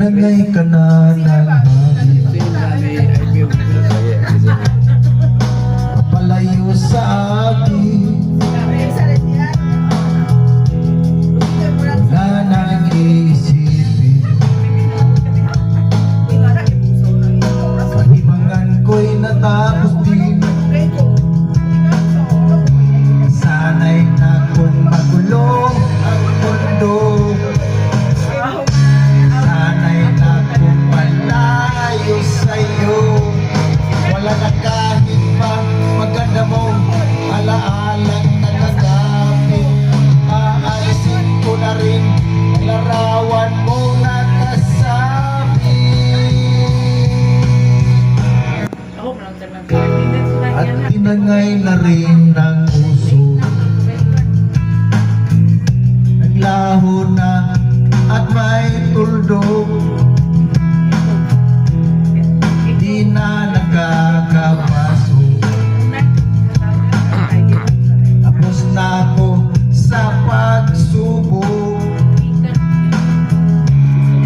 Tinangay ka na ng hangin, palayo sa akin. Wala nang iisipin, kalibangan ko'y natapos din. Sana'y na kung magulo ang mundo, sana'y na kung malayo sa'yo. Wala na kahit pa maganda mong alaalang nagagapit. Aalisin ko na rin ang larawan mong nakasabi. At tinangay na rin ng puso, naglaho na at may tuldok. Di na nakakapasok, tapos na ako sa pagsubok.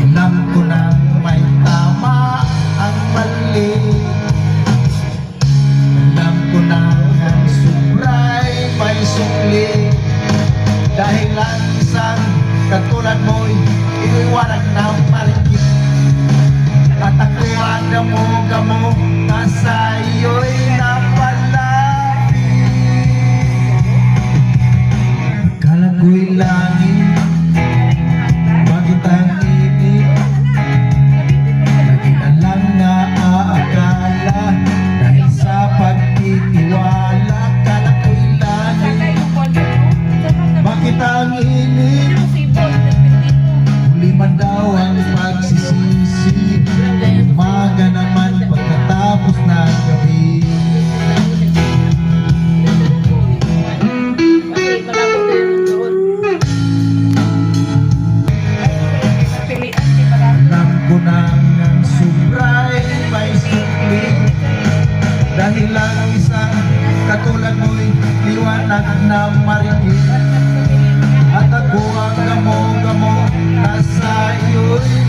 Alam ko na may tama ang mali, alam ko na ang sobray may sukli. Dahil lang isang katulad mo'y iniwanag ng marikit, at ako ang gamo-gamo na sa'yo'y napalapit. Akala ko'y langit, bakit ang init? Lagi na lang naaakala, dahil sa pagtitiwala. Akala ko'y langit, bakit ang init? Huli man daw ang pagsisisi, umaga naman pagkatapos ng gabi. Alam ko na ang sobray may sukli, dahil lang isang katulad mo'y liwanag na marikit. At ako ang gamo-gamo na sa'yo'y